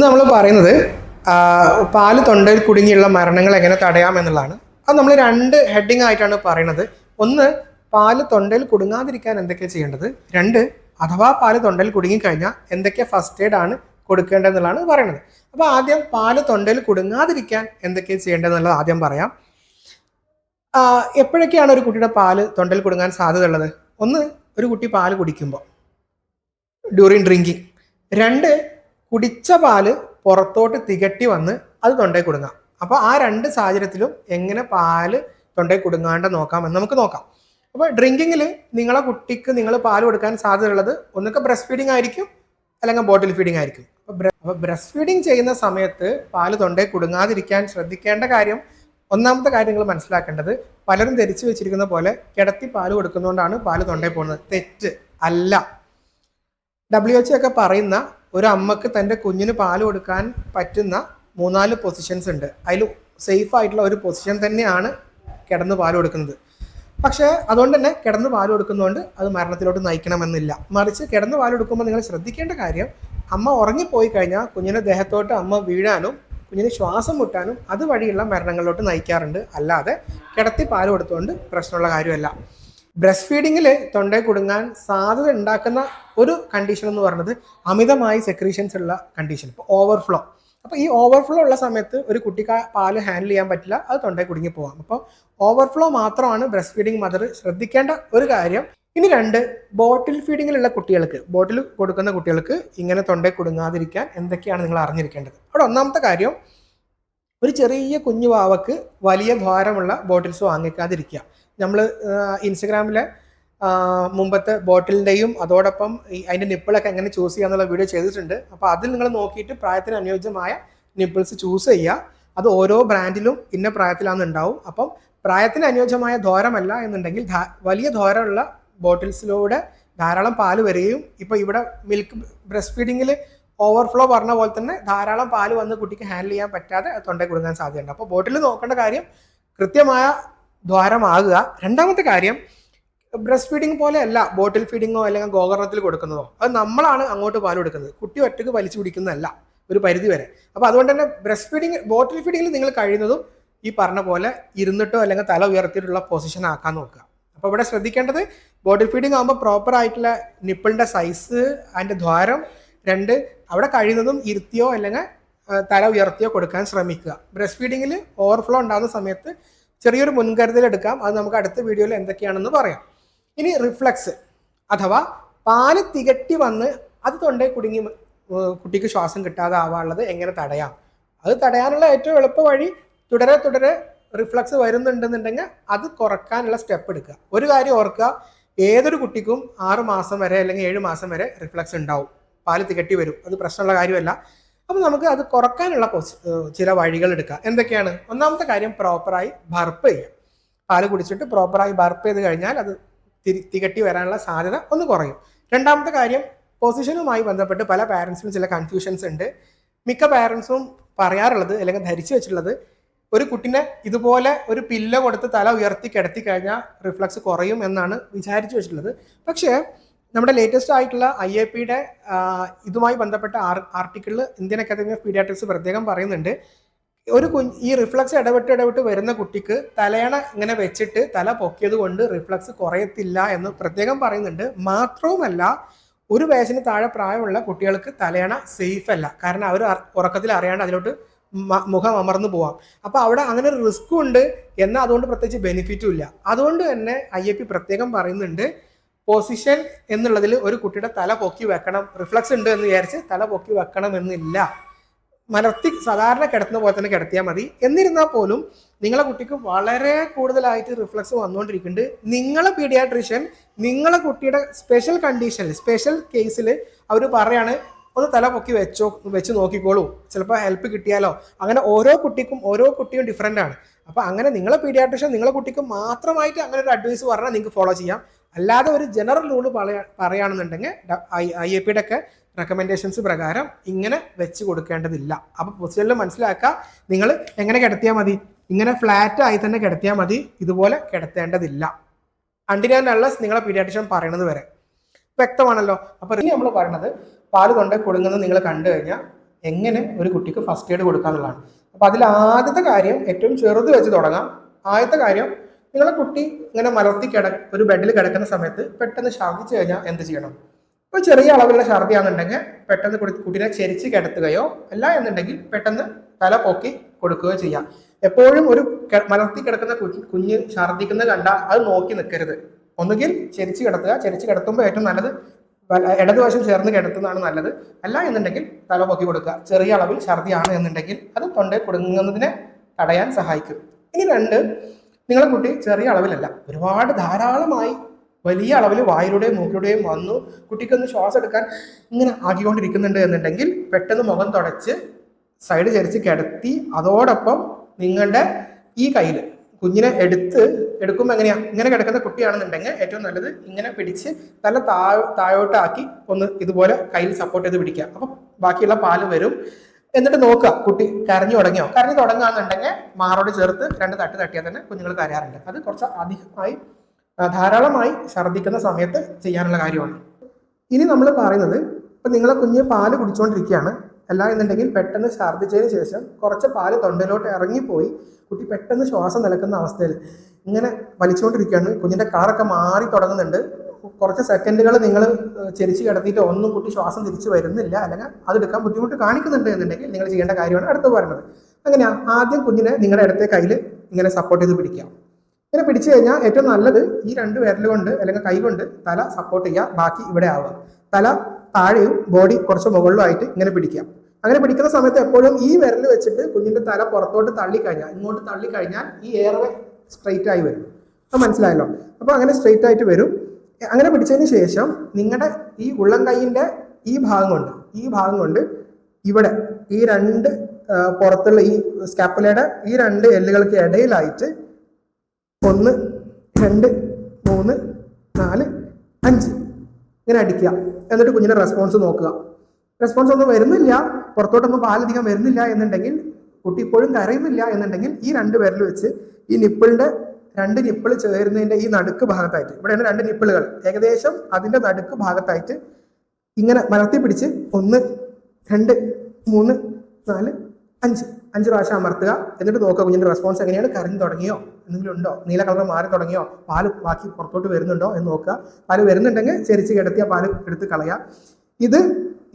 നമ്മൾ പറയുന്നത് പാല് തൊണ്ടയിൽ കുടുങ്ങിയുള്ള മരണങ്ങൾ എങ്ങനെ തടയാം എന്നുള്ളതാണ്. അത് നമ്മൾ രണ്ട് ഹെഡിങ് ആയിട്ടാണ് പറയുന്നത്. ഒന്ന്, പാല് തൊണ്ടയിൽ കുടുങ്ങാതിരിക്കാൻ എന്തൊക്കെയാണ് ചെയ്യേണ്ടത്. രണ്ട്, അഥവാ പാല് തൊണ്ടയിൽ കുടുങ്ങിക്കഴിഞ്ഞാൽ എന്തൊക്കെ ഫസ്റ്റ് എയ്ഡ് ആണ് കൊടുക്കേണ്ടതെന്നുള്ളതാണ് പറയുന്നത്. അപ്പോൾ ആദ്യം പാല് തൊണ്ടയിൽ കുടുങ്ങാതിരിക്കാൻ എന്തൊക്കെയാണ് ചെയ്യേണ്ടതെന്നുള്ളത് ആദ്യം പറയാം. എപ്പോഴൊക്കെയാണ് ഒരു കുട്ടിയുടെ പാല് തൊണ്ടയിൽ കുടുങ്ങാൻ സാധ്യത ഉള്ളത്? ഒന്ന്, ഒരു കുട്ടി പാല് കുടിക്കുമ്പോൾ, ഡ്യൂറിങ് ഡ്രിങ്കിങ്. രണ്ട്, കുടിച്ച പാല് പുറത്തോട്ട് തികട്ടി വന്ന് അത് തൊണ്ടയിൽ കുടുങ്ങാം. അപ്പോൾ ആ രണ്ട് സാഹചര്യത്തിലും എങ്ങനെ പാല് തൊണ്ടയിൽ കുടുങ്ങാണ്ട് നോക്കാമെന്ന് നമുക്ക് നോക്കാം. അപ്പോൾ ഡ്രിങ്കിങ്ങിൽ നിങ്ങളെ കുട്ടിക്ക് നിങ്ങൾ പാല് കൊടുക്കാൻ സാധ്യതയുള്ളത് ഒന്നൊക്കെ ബ്രസ്റ്റ് ഫീഡിങ് ആയിരിക്കും, അല്ലെങ്കിൽ ബോട്ടിൽ ഫീഡിങ് ആയിരിക്കും. അപ്പോൾ ബ്രസ്റ്റ് ഫീഡിങ് ചെയ്യുന്ന സമയത്ത് പാല് തൊണ്ടയിൽ കുടുങ്ങാതിരിക്കാൻ ശ്രദ്ധിക്കേണ്ട കാര്യം, ഒന്നാമത്തെ കാര്യം നിങ്ങൾ മനസ്സിലാക്കേണ്ടത്, പലരും ധരിച്ചു വെച്ചിരിക്കുന്ന പോലെ കിടത്തി പാല് കൊടുക്കുന്നതുകൊണ്ടാണ് പാല് തൊണ്ടയിൽ പോകുന്നത്. തെറ്റ് അല്ല. WHO ഒക്കെ പറയുന്ന ഒരു അമ്മക്ക് തൻ്റെ കുഞ്ഞിന് പാല് കൊടുക്കാൻ പറ്റുന്ന 3-4 പൊസിഷൻസ് ഉണ്ട്. അതിൽ സേഫ് ആയിട്ടുള്ള ഒരു പൊസിഷൻ തന്നെയാണ് കിടന്ന് പാല് കൊടുക്കുന്നത്. പക്ഷേ അതുകൊണ്ട് തന്നെ കിടന്ന് പാല് കൊടുക്കുന്നതുകൊണ്ട് അത് മരണത്തിലോട്ട് നയിക്കണമെന്നില്ല. മറിച്ച് കിടന്ന് പാല് കൊടുക്കുമ്പോൾ നിങ്ങൾ ശ്രദ്ധിക്കേണ്ട കാര്യം, അമ്മ ഉറങ്ങിപ്പോയി കഴിഞ്ഞാൽ കുഞ്ഞിൻ്റെ ദേഹത്തോട്ട് അമ്മ വീഴാനും കുഞ്ഞിന് ശ്വാസം മുട്ടാനും അതുവഴിയുള്ള മരണങ്ങളിലോട്ട് നയിക്കാറുണ്ട്. അല്ലാതെ കിടത്തി പാല് കൊടുത്തുകൊണ്ട് പ്രശ്നമുള്ള കാര്യമല്ല. ബ്രസ്റ്റ് ഫീഡിങ്ങിൽ തൊണ്ടയിൽ കുടുങ്ങാൻ സാധ്യത ഉണ്ടാക്കുന്ന ഒരു കണ്ടീഷൻ എന്ന് പറയുന്നത് അമിതമായി സെക്രീഷൻസ് ഉള്ള കണ്ടീഷൻ, ഇപ്പോൾ ഓവർഫ്ലോ. അപ്പോൾ ഈ ഓവർഫ്ലോ ഉള്ള സമയത്ത് ഒരു കുട്ടിക്ക് പാല് ഹാൻഡിൽ ചെയ്യാൻ പറ്റില്ല, അത് തൊണ്ടയിൽ കുടുങ്ങി പോകാം. അപ്പോൾ ഓവർഫ്ലോ മാത്രമാണ് ബ്രസ്റ്റ് ഫീഡിങ് മദർ ശ്രദ്ധിക്കേണ്ട ഒരു കാര്യം. ഇനി രണ്ട്, ബോട്ടിൽ ഫീഡിങ്ങിലുള്ള കുട്ടികൾക്ക്, ബോട്ടിൽ കൊടുക്കുന്ന കുട്ടികൾക്ക് ഇങ്ങനെ തൊണ്ടയിൽ കുടുങ്ങാതിരിക്കാൻ എന്തൊക്കെയാണ് നിങ്ങൾ അറിഞ്ഞിരിക്കേണ്ടത്. അവിടെ ഒന്നാമത്തെ കാര്യം, ഒരു ചെറിയ കുഞ്ഞു വാവക്ക് വലിയ ദ്വാരമുള്ള ബോട്ടിൽസ് വാങ്ങിക്കാതിരിക്കുക. നമ്മൾ ഇൻസ്റ്റഗ്രാമിലെ മുമ്പത്തെ ബോട്ടിലിൻ്റെയും അതോടൊപ്പം അതിൻ്റെ നിപ്പിളൊക്കെ എങ്ങനെ ചൂസ് ചെയ്യുക എന്നുള്ള വീഡിയോ ചെയ്തിട്ടുണ്ട്. അപ്പോൾ അതിൽ നിങ്ങൾ നോക്കിയിട്ട് പ്രായത്തിന് അനുയോജ്യമായ നിപ്പിൾസ് ചൂസ് ചെയ്യുക. അത് ഓരോ ബ്രാൻഡിലും ഇന്ന പ്രായത്തിലാണ് ഉണ്ടാവും. അപ്പം പ്രായത്തിന് അനുയോജ്യമായ ദ്വാരമല്ല എന്നുണ്ടെങ്കിൽ വലിയ ദ്വാരമുള്ള ബോട്ടിൽസിലൂടെ ധാരാളം പാല് വരികയും, ഇപ്പോൾ ഇവിടെ മിൽക്ക് ബ്രസ്റ്റ് ഫീഡിങ്ങിൽ ഓവർഫ്ലോ പറഞ്ഞ പോലെ തന്നെ ധാരാളം പാല് വന്ന് കുട്ടിക്ക് ഹാൻഡിൽ ചെയ്യാൻ പറ്റാതെ തൊണ്ടയിൽ കുടുങ്ങാൻ സാധ്യതയുണ്ട്. അപ്പോൾ ബോട്ടിൽ നോക്കേണ്ട കാര്യം കൃത്യമായ ദ്വാരമാകുക. രണ്ടാമത്തെ കാര്യം, ബ്രസ്റ്റ് ഫീഡിങ് പോലെ അല്ല ബോട്ടിൽ ഫീഡിങ്ങോ അല്ലെങ്കിൽ ഗോകർണത്തിൽ കൊടുക്കുന്നതോ. അത് നമ്മളാണ് അങ്ങോട്ട് പാൽ കൊടുക്കുന്നത്, കുട്ടി ഒറ്റയ്ക്ക് വലിച്ചു കുടിക്കുന്നതല്ല ഒരു പരിധി വരെ. അപ്പോൾ അതുകൊണ്ട് തന്നെ ബ്രസ്റ്റ് ഫീഡിങ്, ബോട്ടിൽ ഫീഡിങ്ങിൽ നിങ്ങൾ കഴിയുന്നതും ഈ പറഞ്ഞ പോലെ ഇരുന്നിട്ടോ അല്ലെങ്കിൽ തല ഉയർത്തിയിട്ടുള്ള പൊസിഷൻ ആക്കാൻ നോക്കുക. അപ്പോൾ ഇവിടെ ശ്രദ്ധിക്കേണ്ടത്, ബോട്ടിൽ ഫീഡിങ് ആകുമ്പോൾ പ്രോപ്പർ ആയിട്ടുള്ള നിപ്പിളിൻ്റെ സൈസ്, അതിൻ്റെ ദ്വാരം. രണ്ട്, അവിടെ കഴിയുന്നതും ഇരുത്തിയോ അല്ലെങ്കിൽ തല ഉയർത്തിയോ കൊടുക്കാൻ ശ്രമിക്കുക. ബ്രസ്റ്റ് ഫീഡിങ്ങിൽ ഓവർഫ്ലോ ഉണ്ടാകുന്ന സമയത്ത് ചെറിയൊരു മുൻകരുതൽ എടുക്കാം. അത് നമുക്ക് അടുത്ത വീഡിയോയിൽ എന്തൊക്കെയാണെന്ന് പറയാം. ഇനി റിഫ്ലക്സ് അഥവാ പാല് തികട്ടി വന്ന് അത് തൊണ്ടയിൽ കുടുങ്ങി കുട്ടിക്ക് ശ്വാസം കിട്ടാതെ ആവാനുള്ളത് എങ്ങനെ തടയാം? അത് തടയാനുള്ള ഏറ്റവും എളുപ്പ വഴി, തുടരെ റിഫ്ലക്സ് വരുന്നുണ്ടെന്നുണ്ടെങ്കിൽ അത് കുറക്കാനുള്ള സ്റ്റെപ്പ് എടുക്കുക. ഒരു കാര്യം ഓർക്കുക, ഏതൊരു കുട്ടിക്കും 6 മാസം വരെ അല്ലെങ്കിൽ 7 മാസം വരെ റിഫ്ലക്സ് ഉണ്ടാവും. പാല് തികട്ടി വരും, അത് പ്രശ്നമുള്ള കാര്യമല്ല. അപ്പോൾ നമുക്ക് അത് കുറക്കാനുള്ള ചില വഴികൾ എടുക്കാം. എന്തൊക്കെയാണ്? ഒന്നാമത്തെ കാര്യം, പ്രോപ്പറായി ബർപ്പ് ചെയ്യുക. പാല് കുടിച്ചിട്ട് പ്രോപ്പറായി ബർപ്പ് ചെയ്ത് കഴിഞ്ഞാൽ അത് തികട്ടി വരാനുള്ള സാധ്യത ഒന്ന് കുറയും. രണ്ടാമത്തെ കാര്യം, പൊസിഷനുമായി ബന്ധപ്പെട്ട് പല പാരൻസിനും ചില കൺഫ്യൂഷൻസ് ഉണ്ട്. മിക്ക പാരൻസും പറയാറുള്ളത് അല്ലെങ്കിൽ ധരിച്ചു വെച്ചിട്ടുള്ളത്, ഒരു കുട്ടിനെ ഇതുപോലെ ഒരു പില്ല കൊടുത്ത് തല ഉയർത്തി കിടത്തി കഴിഞ്ഞാൽ റിഫ്ലക്സ് കുറയും എന്നാണ് വിചാരിച്ചു വെച്ചിട്ടുള്ളത്. പക്ഷേ നമ്മുടെ ലേറ്റസ്റ്റ് ആയിട്ടുള്ള IAPയുടെ ഇതുമായി ബന്ധപ്പെട്ട ആർട്ടിക്കിളിൽ ഇന്ത്യൻ അക്കാദമി ഓഫ് പീഡിയാട്രിക്സ് പ്രത്യേകം പറയുന്നുണ്ട്, ഈ റിഫ്ലക്സ് ഇടവിട്ട് വരുന്ന കുട്ടിക്ക് തലയണ ഇങ്ങനെ വെച്ചിട്ട് തല പൊക്കിയത് കൊണ്ട് റിഫ്ലക്സ് കുറയത്തില്ല എന്ന് പ്രത്യേകം പറയുന്നുണ്ട്. മാത്രവുമല്ല, ഒരു വയസ്സിന് താഴെ പ്രായമുള്ള കുട്ടികൾക്ക് തലയണ സേഫ് അല്ല. കാരണം അവർ ഉറക്കത്തിൽ അറിയാണ്ട് അതിലോട്ട് മുഖം അമർന്നു പോവാം. അപ്പോൾ അവിടെ അങ്ങനെ ഒരു റിസ്ക്കും ഉണ്ട്, എന്നാൽ അതുകൊണ്ട് പ്രത്യേകിച്ച് ബെനിഫിറ്റും ഇല്ല. അതുകൊണ്ട് തന്നെ IAP പ്രത്യേകം പറയുന്നുണ്ട്, പൊസിഷൻ എന്നുള്ളതിൽ ഒരു കുട്ടിയുടെ തല പൊക്കി വെക്കണം. റിഫ്ലക്സ് ഉണ്ട് എന്ന് വിചാരിച്ച് തല പൊക്കി വെക്കണം എന്നില്ല. മലർത്തി സാധാരണ കിടത്തുന്ന പോലെ തന്നെ കിടത്തിയാൽ മതി. എന്നിരുന്നാൽ പോലും നിങ്ങളെ കുട്ടിക്ക് വളരെ കൂടുതലായിട്ട് റിഫ്ലക്സ് വന്നുകൊണ്ടിരിക്കുന്നുണ്ട്, നിങ്ങളെ പീഡിയാട്രീഷ്യൻ നിങ്ങളെ കുട്ടിയുടെ സ്പെഷ്യൽ കണ്ടീഷനിൽ, സ്പെഷ്യൽ കേസിൽ അവർ പറയാണ്, ഒന്ന് തല പൊക്കി വെച്ച് നോക്കിക്കോളൂ, ചിലപ്പോൾ ഹെൽപ്പ് കിട്ടിയാലോ. അങ്ങനെ ഓരോ കുട്ടിയും ഡിഫറെൻ്റ് ആണ്. അപ്പോൾ അങ്ങനെ നിങ്ങളെ പീഡിയാട്രീഷ്യൻ നിങ്ങളെ കുട്ടിക്ക് മാത്രമായിട്ട് അങ്ങനെ ഒരു അഡ്വൈസ് പറഞ്ഞാൽ നിങ്ങൾക്ക് ഫോളോ ചെയ്യാം. അല്ലാതെ ഒരു ജനറൽ റൂള് പറയുകയാണെന്നുണ്ടെങ്കിൽ IAPയുടെ ഒക്കെ റെക്കമെൻഡേഷൻസ് പ്രകാരം ഇങ്ങനെ വെച്ച് കൊടുക്കേണ്ടതില്ല. അപ്പോൾ പൊസിഷനിൽ മനസ്സിലാക്കുക, നിങ്ങൾ എങ്ങനെ കിടത്തിയാൽ മതി, ഇങ്ങനെ ഫ്ലാറ്റ് ആയി തന്നെ കിടത്തിയാൽ മതി, ഇതുപോലെ കിടത്തേണ്ടതില്ല. അൺടിൽ നിങ്ങളെ പീഡിയാട്രീഷ്യൻ പറയണത് വരെ. വ്യക്തമാണല്ലോ. അപ്പോൾ ഇനി നമ്മൾ പറയുന്നത്, പാല് തൊണ്ടയിൽ കുടുങ്ങുന്നത് നിങ്ങൾ കണ്ടു കഴിഞ്ഞാൽ എങ്ങനെ ഒരു കുട്ടിക്ക് ഫസ്റ്റ് എയ്ഡ് കൊടുക്കാന്നുള്ളതാണ്. അപ്പോൾ അതിൽ ആദ്യത്തെ കാര്യം ഏറ്റവും ചെറുത് വെച്ച് തുടങ്ങാം. ആദ്യത്തെ കാര്യം, നിങ്ങളെ കുട്ടി ഇങ്ങനെ മലർത്തി ഒരു ബെഡിൽ കിടക്കുന്ന സമയത്ത് പെട്ടെന്ന് ഛർദ്ദിച്ചു കഴിഞ്ഞാൽ എന്ത് ചെയ്യണം? ഇപ്പോൾ ചെറിയ അളവിലുള്ള ഛർദ്ദിയാണെന്നുണ്ടെങ്കിൽ പെട്ടെന്ന് കുട്ടീനെ ചെരിച്ച് കിടത്തുകയോ അല്ല എന്നുണ്ടെങ്കിൽ പെട്ടെന്ന് തല പൊക്കി കൊടുക്കുകയോ ചെയ്യാം. എപ്പോഴും ഒരു മലർത്തി കിടക്കുന്ന കുഞ്ഞ് ഛർദ്ദിക്കുന്നത് കണ്ടാൽ അത് നോക്കി നിൽക്കരുത്. ഒന്നുകിൽ ചെരിച്ച് കിടത്തുക, ചെരിച്ച് കിടത്തുമ്പോൾ ഏറ്റവും നല്ലത് ഇടതുവശം ചേർന്ന് കിടത്തുന്നതാണ് നല്ലത്. അല്ല എന്നുണ്ടെങ്കിൽ തല പൊക്കി കൊടുക്കുക. ചെറിയ അളവിൽ ഛർദ്ദിയാണ് എന്നുണ്ടെങ്കിൽ അത് തൊണ്ടയിൽ കുടുങ്ങുന്നതിനെ തടയാൻ സഹായിക്കും. ഇനി രണ്ട്, നിങ്ങളുടെ കുട്ടി ചെറിയ അളവിലല്ല, ഒരുപാട് ധാരാളമായി വലിയ അളവിൽ വായിലൂടെയും മൂക്കിലൂടെയും വന്നു കുട്ടിക്കൊന്ന് ശ്വാസം എടുക്കാൻ ഇങ്ങനെ ആക്കിക്കൊണ്ടിരിക്കുന്നുണ്ട് എന്നുണ്ടെങ്കിൽ പെട്ടെന്ന് മുഖം തുടച്ച് സൈഡ് ചരിച്ച് കിടത്തി അതോടൊപ്പം നിങ്ങളുടെ ഈ കയ്യിൽ കുഞ്ഞിനെ എടുക്കുമ്പോൾ എങ്ങനെയാണ്, ഇങ്ങനെ കിടക്കുന്ന കുട്ടിയാണെന്നുണ്ടെങ്കിൽ ഏറ്റവും നല്ലത് ഇങ്ങനെ പിടിച്ച് തല താഴോട്ടാക്കി ഒന്ന് ഇതുപോലെ കയ്യിൽ സപ്പോർട്ട് ചെയ്ത് പിടിക്കുക. അപ്പം ബാക്കിയുള്ള പാല് വരും. എന്നിട്ട് നോക്കുക കുട്ടി കരഞ്ഞു തുടങ്ങുകയാണെന്നുണ്ടെങ്കിൽ മാറോട് ചേർത്ത് 2 തട്ട് തട്ടിയാൽ തന്നെ കുഞ്ഞുങ്ങൾ കരയാറുണ്ട്. അത് കുറച്ച് ധാരാളമായി ഛർദ്ദിക്കുന്ന സമയത്ത് ചെയ്യാനുള്ള കാര്യമാണ്. ഇനി നമ്മൾ പറയുന്നത്, ഇപ്പം നിങ്ങളെ കുഞ്ഞ് പാല് കുടിച്ചുകൊണ്ടിരിക്കുകയാണ്, അല്ല എന്നുണ്ടെങ്കിൽ പെട്ടെന്ന് ഛർദ്ദിച്ചതിന് ശേഷം കുറച്ച് പാല് തൊണ്ടയിലോട്ട് ഇറങ്ങിപ്പോയി കുട്ടി പെട്ടെന്ന് ശ്വാസം നിലക്കുന്ന അവസ്ഥയിൽ ഇങ്ങനെ വലിച്ചുകൊണ്ടിരിക്കുകയാണ്, കുഞ്ഞിൻ്റെ കളറൊക്കെ മാറി തുടങ്ങുന്നുണ്ട്, കുറച്ച് സെക്കൻഡുകൾ നിങ്ങൾ ചെരിച്ച് കിടത്തിയിട്ട് ഒന്നും കുട്ടി ശ്വാസം തിരിച്ച് വരുന്നില്ല, അല്ലെങ്കിൽ അതെടുക്കാൻ ബുദ്ധിമുട്ട് കാണിക്കുന്നുണ്ട് എന്നുണ്ടെങ്കിൽ നിങ്ങൾ ചെയ്യേണ്ട കാര്യമാണ് അടുത്ത് പറയുന്നത്. അങ്ങനെയാ, ആദ്യം കുഞ്ഞിനെ നിങ്ങളുടെ ഇടത്തെ കയ്യിൽ ഇങ്ങനെ സപ്പോർട്ട് ചെയ്ത് പിടിക്കാം. ഇങ്ങനെ പിടിച്ചു കഴിഞ്ഞാൽ ഏറ്റവും നല്ലത് ഈ 2 വിരൽ കൊണ്ട് അല്ലെങ്കിൽ കൈ കൊണ്ട് തല സപ്പോർട്ട് ചെയ്യുക, ബാക്കി ഇവിടെ ആവുക. തല താഴെയും ബോഡി കുറച്ച് മുകളിലുമായിട്ട് ഇങ്ങനെ പിടിക്കാം. അങ്ങനെ പിടിക്കുന്ന സമയത്ത് എപ്പോഴും ഈ വിരൽ വെച്ചിട്ട് കുഞ്ഞിൻ്റെ തല പുറത്തോട്ട് ഇങ്ങോട്ട് തള്ളിക്കഴിഞ്ഞാൽ ഈ എയർവേ സ്ട്രെയിറ്റ് ആയി വരും. അത് മനസ്സിലായല്ലോ? അപ്പോൾ അങ്ങനെ സ്ട്രെയിറ്റ് ആയിട്ട് വരും. അങ്ങനെ പിടിച്ചതിന് ശേഷം നിങ്ങളുടെ ഈ ഉള്ളം കൈയിൻ്റെ ഈ ഭാഗം കൊണ്ട് ഇവിടെ ഈ 2 പുറത്തുള്ള ഈ സ്കാപ്പുലയുടെ ഈ 2 എല്ലുകൾക്ക് ഇടയിലായിട്ട് 1, 2, 3, 4, 5 ഇങ്ങനെ അടിക്കുക. എന്നിട്ട് കുഞ്ഞിൻ്റെ റെസ്പോൺസ് നോക്കുക. റെസ്പോൺസ് ഒന്നും വരുന്നില്ല, പുറത്തോട്ടൊന്നും പാലധികം വരുന്നില്ല എന്നുണ്ടെങ്കിൽ, കുട്ടി ഇപ്പോഴും കരയുന്നില്ല എന്നുണ്ടെങ്കിൽ ഈ 2 വിരൽ വെച്ച് ഈ നിപ്പിളിൻ്റെ 2 നിപ്പിൾ ചേരുന്നതിൻ്റെ ഈ നടുക്ക് ഭാഗത്തായിട്ട്, ഇവിടെയാണ് 2 നിപ്പിളുകൾ, ഏകദേശം അതിൻ്റെ നടുക്ക് ഭാഗത്തായിട്ട് ഇങ്ങനെ മലർത്തി പിടിച്ച് 1, 2, 3, 4, 5 പ്രാവശ്യം അമർത്തുക. എന്നിട്ട് നോക്കുക കുഞ്ഞിൻ്റെ റെസ്പോൺസ് എങ്ങനെയാണ്, കരഞ്ഞു തുടങ്ങിയോ, എന്തെങ്കിലും ഉണ്ടോ, നീല കളർ മാറി തുടങ്ങിയോ, പാല് ബാക്കി പുറത്തോട്ട് വരുന്നുണ്ടോ എന്ന് നോക്കുക. പാല് വരുന്നുണ്ടെങ്കിൽ ചെരിച്ച് കിടത്തിയ പാല് എടുത്ത് കളയാം.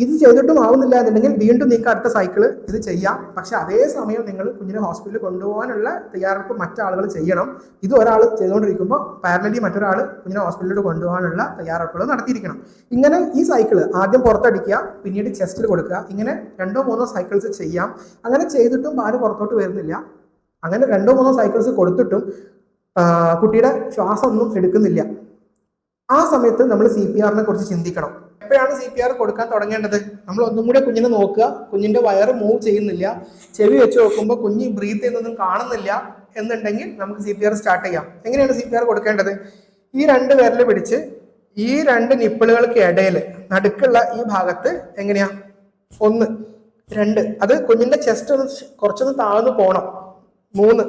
ഇത് ചെയ്തിട്ടും ആവുന്നില്ല എന്നുണ്ടെങ്കിൽ വീണ്ടും നിങ്ങൾക്ക് അടുത്ത സൈക്കിള് ഇത് ചെയ്യാം. പക്ഷെ അതേ സമയം നിങ്ങൾ കുഞ്ഞിനെ ഹോസ്പിറ്റലിൽ കൊണ്ടുപോകാനുള്ള തയ്യാറെടുപ്പ് മറ്റാളുകൾ ചെയ്യണം. ഇത് ഒരാൾ ചെയ്തുകൊണ്ടിരിക്കുമ്പോൾ പാരലലി മറ്റൊരാൾ കുഞ്ഞിനെ ഹോസ്പിറ്റലിൽ കൊണ്ടുപോകാനുള്ള തയ്യാറെടുപ്പുകൾ നടത്തിയിരിക്കണം. ഇങ്ങനെ ഈ സൈക്കിള് ആദ്യം പുറത്തടിക്കുക, പിന്നീട് ചെസ്റ്റിൽ കൊടുക്കുക, ഇങ്ങനെ 2-3 സൈക്കിൾസ് ചെയ്യാം. അങ്ങനെ ചെയ്തിട്ടും പാല് പുറത്തോട്ട് വരുന്നില്ല, അങ്ങനെ 2-3 സൈക്കിൾസ് കൊടുത്തിട്ടും കുട്ടിയുടെ ശ്വാസം ഒന്നും എടുക്കുന്നില്ല, ആ സമയത്ത് നമ്മൾ CPR കുറിച്ച് ചിന്തിക്കണം. എപ്പോഴാണ് CPR കൊടുക്കാൻ തുടങ്ങേണ്ടത്? നമ്മൾ ഒന്നും കൂടെ കുഞ്ഞിനെ നോക്കുക, കുഞ്ഞിന്റെ വയറ് മൂവ് ചെയ്യുന്നില്ല, ചെവി വെച്ച് നോക്കുമ്പോൾ കുഞ്ഞ് ബ്രീത്ത് ചെയ്യുന്നതൊന്നും കാണുന്നില്ല എന്നുണ്ടെങ്കിൽ നമുക്ക് CPR സ്റ്റാർട്ട് ചെയ്യാം. എങ്ങനെയാണ് CPR കൊടുക്കേണ്ടത്? ഈ 2 വിരൽ പിടിച്ച് ഈ 2 നിപ്പിളുകൾക്ക് ഇടയിൽ നടുക്കുള്ള ഈ ഭാഗത്ത് എങ്ങനെയാ 1, 2, അത് കുഞ്ഞിന്റെ ചെസ്റ്റ് കുറച്ചൊന്ന് താഴ്ന്നു പോകണം, 3,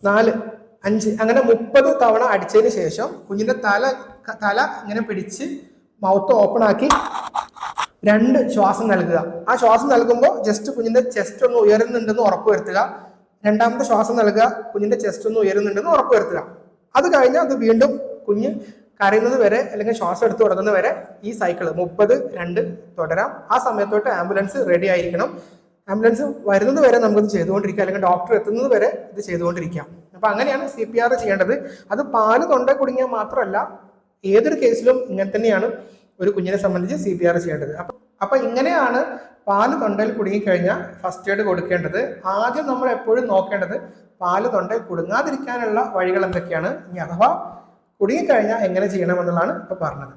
4, 5 അങ്ങനെ 30 തവണ അടിച്ചതിന് ശേഷം കുഞ്ഞിന്റെ തല ഇങ്ങനെ പിടിച്ച് മൗത്ത് ഓപ്പൺ ആക്കി 2 ശ്വാസം നൽകുക. ആ ശ്വാസം നൽകുമ്പോൾ ജസ്റ്റ് കുഞ്ഞിന്റെ ചെസ്റ്റ് ഒന്ന് ഉയരുന്നുണ്ടെന്ന് ഉറപ്പ് വരുത്തുക. രണ്ടാമത്തെ ശ്വാസം നൽകുക, കുഞ്ഞിന്റെ ചെസ്റ്റ് ഒന്ന് ഉയരുന്നുണ്ടെന്ന് ഉറപ്പ് വരുത്തുക. അത് കഴിഞ്ഞാൽ അത് വീണ്ടും കുഞ്ഞ് കരയുന്നത് വരെ അല്ലെങ്കിൽ ശ്വാസം എടുത്ത് തുടങ്ങുന്നത് വരെ ഈ സൈക്കിള് 30, 2 തുടരാം. ആ സമയത്തോട്ട് ആംബുലൻസ് റെഡി ആയിരിക്കണം. ആംബുലൻസ് വരുന്നത് വരെ നമുക്കിത് ചെയ്തുകൊണ്ടിരിക്കാം, അല്ലെങ്കിൽ ഡോക്ടർ എത്തുന്നത് വരെ ഇത് ചെയ്തുകൊണ്ടിരിക്കാം. അപ്പൊ അങ്ങനെയാണ് CPR ചെയ്യേണ്ടത്. അത് പാല് തൊണ്ട കുടുങ്ങിയാൽ മാത്രമല്ല, ഏതൊരു കേസിലും ഇങ്ങനെ തന്നെയാണ് ഒരു കുഞ്ഞിനെ സംബന്ധിച്ച് CPR ചെയ്യേണ്ടത്. അപ്പൊ ഇങ്ങനെയാണ് പാല് തൊണ്ടയിൽ കുടുങ്ങിക്കഴിഞ്ഞാൽ ഫസ്റ്റ് എയ്ഡ് കൊടുക്കേണ്ടത്. ആദ്യം നമ്മൾ എപ്പോഴും നോക്കേണ്ടത് പാല് തൊണ്ടയിൽ കുടുങ്ങാതിരിക്കാനുള്ള വഴികൾ എന്തൊക്കെയാണ്, ഇനി അഥവാ കുടുങ്ങിക്കഴിഞ്ഞാൽ എങ്ങനെ ചെയ്യണമെന്നുള്ളതാണ് ഇപ്പൊ പറഞ്ഞത്.